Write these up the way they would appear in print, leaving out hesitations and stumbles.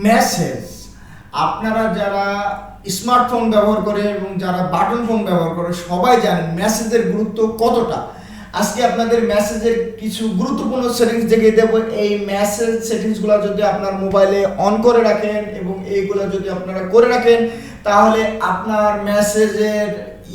Message আপনারা যারা smartphone ব্যবহার করে এবং যারা বাটন ফোন ব্যবহার করে সবাই জানেন মেসেজের গুরুত্ব কতটা। আজকে আপনাদের মেসেজের কিছু গুরুত্বপূর্ণ সেটিংস দেখিয়ে দেবো। এই মেসেজ সেটিংসগুলো যদি আপনার মোবাইলে অন করে রাখেন এবং এইগুলো যদি আপনারা করে রাখেন তাহলে আপনার মেসেজের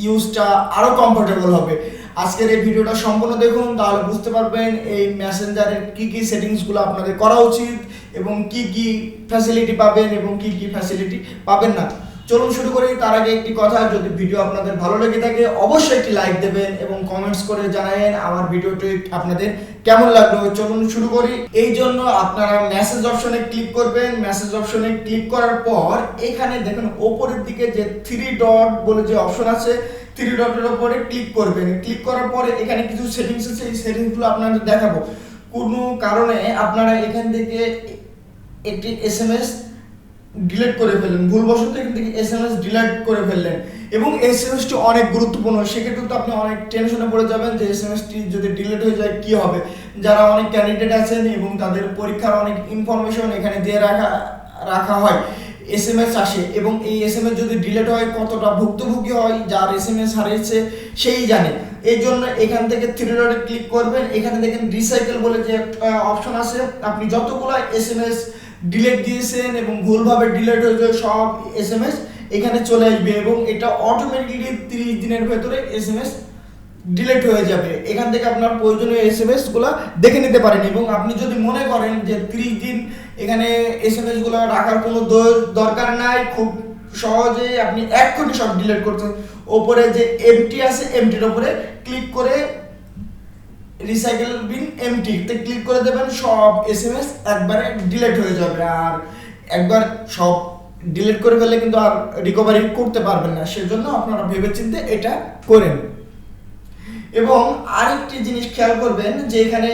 ইউজটা আরও কমফোর্টেবল হবে। আজকের এই ভিডিওটা সম্পূর্ণ দেখুন, তাহলে বুঝতে পারবেন এই মেসেঞ্জারের কি কি সেটিংসগুলো আপনাদের করা উচিত এবং কি কি ফ্যাসিলিটি পাবেন এবং কি কি ফ্যাসিলিটি পাবেন না। চলুন শুরু করি। তার আগে একটি কথা, যদি ভিডিও আপনাদের ভালো লেগে থাকে অবশ্যই একটি লাইক দেবেন এবং কমেন্টস করে জানাবেন আমার ভিডিওটি আপনাদের কেমন লাগলো। চলুন শুরু করি। এই জন্য আপনারা মেসেজ অপশনে ক্লিক করবেন। মেসেজ অপশনে ক্লিক করার পর এখানে দেখুন ওপরের দিকে যে 3 ডট বলে যে অপশন আছে, 3 ডটের উপরে ক্লিক করবেন। ক্লিক করার পরে এখানে কিছু সেটিংস আছে, এই সেটিংসগুলো আপনাদের দেখাবো। কোনো কারণে আপনারা এখান থেকে একটি এসএমএস ডিলিট করে ফেললেন, ভুলবশত এখান থেকে এসএমএস ডিলিট করে ফেললেন এবং এসএমএসটি অনেক গুরুত্বপূর্ণ, সেক্ষেত্রে তো আপনি অনেক টেনশনে পড়ে যাবেন যে এসএমএসটি যদি ডিলিট হয়ে যায় কি হবে। যারা অনেক ক্যান্ডিডেট আছেন এবং তাদের পরীক্ষার অনেক ইনফরমেশন এখানে দিয়ে রাখা হয়, এসএমএস আসে এবং এই এসএমএস যদি ডিলিট হয় কতটা ভুক্তভোগী হয় যার এসএমএস হারিয়েছে সেই জানে। এই জন্য এখান থেকে 3 ডটে ক্লিক করবেন। এখানে দেখেন রিসাইকেল বলে যে একটা অপশন আছে, আপনি যতগুলো এসএমএস ডিলিট দিয়েছেন এবং ভুলভাবে ডিলিট হয়ে যায় সব এসএমএস এখানে চলে আসবে এবং এটা অটোমেটিক্যালি 30 দিনের ভেতরে এসএমএস ডিলিট হয়ে যাবে। এখান থেকে আপনার প্রয়োজনীয় এসএমএস গুলো দেখে নিতে পারেন এবং আপনি যদি মনে করেন যে 30 দিন এখানে এসএমএস গুলো রাখার কোনো দরকার নাই, খুব সহজেই আপনি এক্ষুনি সব ডিলিট করতে, ওপরে যে এমটি আছে এমটির উপরে ক্লিক করে রিসাইকেল বিন এমটি তে ক্লিক করে দেবেন, সব এসএমএস একবারে ডিলিট হয়ে যাবে। আর একবার সব ডিলিট করে ফেললে কিন্তু আর রিকভারি করতে পারবেন না, সেজন্য আপনারা ভেবেচিন্তে এটা করেন। এবং আরেকটি জিনিস খেয়াল করবেন যে এখানে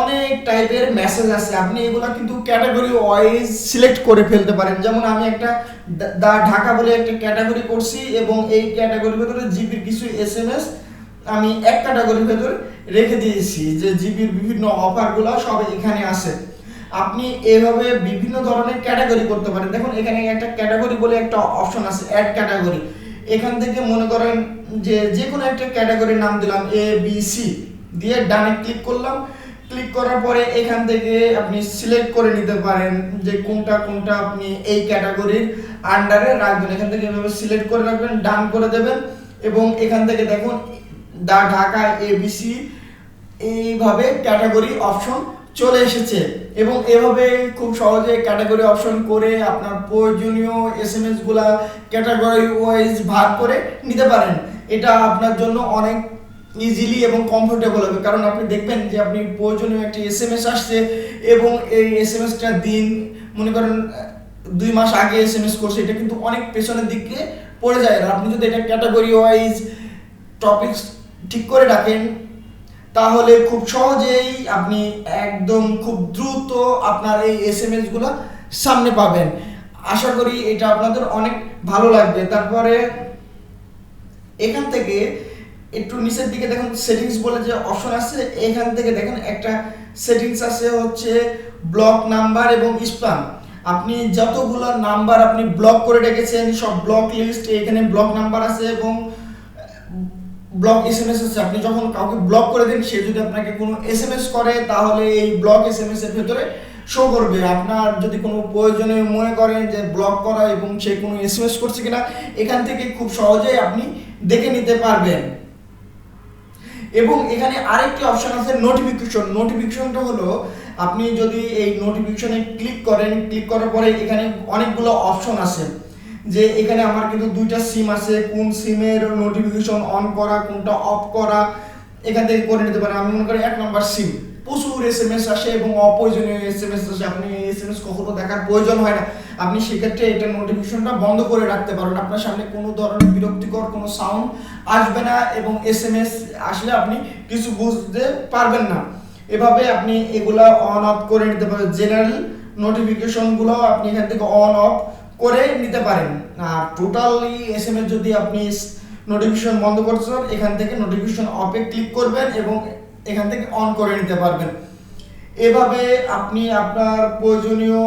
অনেক টাইপের মেসেজ আছে, আপনি এগুলো কিন্তু ক্যাটাগরি ওয়াইজ সিলেক্ট করে ফেলতে পারেন। যেমন আমি একটা ঢাকা বলে একটা ক্যাটাগরি করছি এবং এই ক্যাটাগরির ভেতরে জিপির কিছু এসএমএস আমি এক ক্যাটাগরির ভেতরে রেখে দিয়েছি, যে জিপির বিভিন্ন অফারগুলো সব এখানে আছে। আপনি এভাবে বিভিন্ন ধরনের ক্যাটাগরি করতে পারেন। দেখুন এখানে একটা ক্যাটাগরি বলে একটা অপশন আছে, অ্যাড ক্যাটাগরি। এখান থেকে মনে করেন যে কোনো একটা ক্যাটাগরির নাম দিলাম এ বি সি দিয়ে ডানে ক্লিক করলাম। ক্লিক করার পরে এখান থেকে আপনি সিলেক্ট করে নিতে পারেন যে কোনটা কোনটা আপনি এই ক্যাটাগরির আন্ডারে রাখবেন। এখান থেকে এভাবে সিলেক্ট করে রাখবেন, ডান করে দেবেন এবং এখান থেকে দেখুন ঢাকা এবিসি এইভাবে ক্যাটাগরি অপশন চলে এসেছে এবং এভাবে খুব সহজে ক্যাটাগরি অপশন করে আপনার প্রয়োজনীয় এসএমএস গুলা ক্যাটাগরি ওয়াইজ ভাগ করে নিতে পারেন। এটা আপনার জন্য অনেক ইজিলি এবং কমফোর্টেবল হবে, কারণ আপনি দেখবেন যে আপনি প্রয়োজনীয় একটি এসএমএস আসছে এবং এই এসএমএসটা দিন মনে করেন 2 মাস আগে এসএমএস করছে, এটা কিন্তু অনেক পেছনের দিকে পড়ে যায়। আর আপনি যদি এটা ক্যাটাগরি ওয়াইজ টপিকস ঠিক করে রাখেন তাহলে খুব সহজেই আপনি একদম খুব দ্রুত আপনার এই এসএমএস গুলো সামনে পাবেন। আশা করি এটা আপনাদের অনেক ভালো লাগবে। তারপরে এখান থেকে একটু নিচের দিকে দেখুন সেটিংস বলে যে অপশন আছে, এখান থেকে দেখেন একটা সেটিংস আছে হচ্ছে ব্লক নাম্বার এবং স্প্যাম। আপনি যতগুলো নাম্বার আপনি ব্লক করে রেখেছেন সব ব্লক লিস্ট এখানে ব্লক নাম্বার আছে এবং ব্লক এসএমএস আছে। আপনি যখন কাউকে ব্লক করে দেন সে যদি আপনাকে কোনো এসএমএস করে তাহলে এই ব্লক এসএমএস এর ভেতরে শো করবে। আপনার যদি কোনো প্রয়োজনে মনে করেন যে ব্লক করা এবং সে কোনো এসএমএস করছে কিনা এখান থেকে খুব সহজেই আপনি দেখে নিতে পারবেন। এবং এখানে আরেকটি অপশন আছে নোটিফিকেশন। নোটিফিকেশনটা হলো আপনি যদি এই নোটিফিকেশনে ক্লিক করেন, ক্লিক করার পরে এখানে অনেকগুলো অপশন আছে, যে এখানে আমার কিন্তু 2টা সিম আছে, কোন সিমের নোটিফিকেশন অন করা কোনটা অফ করা এখান থেকে করে নিতে পারেন। আমি মনে করি 1 নম্বর সিম, প্রচুর এসএমএস আসে এবং অপ্রয়োজনীয় এসএমএস আসে, আপনি এসএমএস কখনো দেখার প্রয়োজন হয় না। আপনি সেক্ষেত্রে এটা নোটিফিকেশনটা বন্ধ করে রাখতে পারেন, আপনার সামনে কোনো ধরনের বিরক্তিকর কোনো সাউন্ড আসবে না এবং এসএমএস আসলে আপনি কিছু বুঝতে পারবেন না। এভাবে আপনি এগুলা অন অফ করে নিতে পারেন। জেনারেল নোটিফিকেশনগুলো আপনি এখান থেকে অন অফ করে নিতে পারেন। আর টোটালি এসএমএস যদি আপনি নোটিফিকেশন বন্ধ করতে চান এখান থেকে নোটিফিকেশন অফে ক্লিক করবেন এবং এখান থেকে অন করে নিতে পারবেন। এভাবে আপনি আপনার প্রয়োজনীয়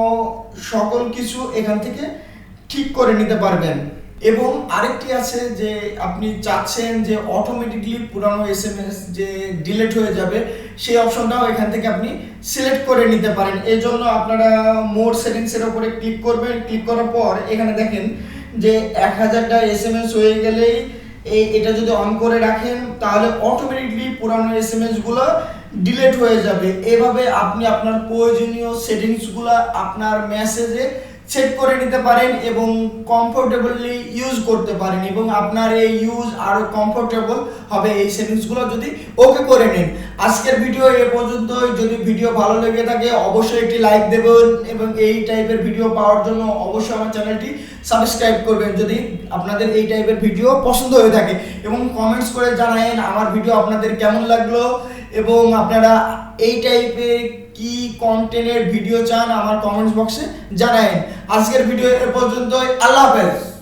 সকল কিছু এখান থেকে ঠিক করে নিতে পারবেন। এবং আরেকটি আছে যে আপনি চাচ্ছেন যে অটোমেটিকলি পুরানো এসএমএস যে ডিলিট হয়ে যাবে, সেই অপশনটাও এখান থেকে আপনি সিলেক্ট করে নিতে পারেন। এই জন্য আপনারা মোর সেটিংসের উপরে ক্লিক করবেন। ক্লিক করার পর এখানে দেখেন যে 1000টা এসএমএস হয়ে গেলেই এটা যদি অন করে রাখেন তাহলে অটোমেটিকলি পুরানো এসএমএসগুলো ডিলিট হয়ে যাবে। এভাবে আপনি আপনার প্রয়োজনীয় সেটিংসগুলো আপনার মেসেজে সেট করে নিতে পারেন এবং কমফোর্টেবলি ইউজ করতে পারেন, এবং আপনার এই ইউজ আরও কমফোর্টেবল হবে এই সেটিংসগুলো যদি ওকে করে নেন। আজকের ভিডিও এ পর্যন্তই। যদি ভিডিও ভালো লেগে থাকে অবশ্যই একটি লাইক দেবেন এবং এই টাইপের ভিডিও পাওয়ার জন্য অবশ্যই আমার চ্যানেলটি সাবস্ক্রাইব করবেন যদি আপনাদের এই টাইপের ভিডিও পছন্দ হয়ে থাকে, এবং কমেন্টস করে জানাবেন আমার ভিডিও আপনাদের কেমন লাগলো এবং আপনারা এই টাইপের কি কন্টেন্টের ভিডিও চান আমার কমেন্টস বক্সে জানাবেন। আজকের ভিডিও এ পর্যন্তই। আল্লাহ হাফেজ।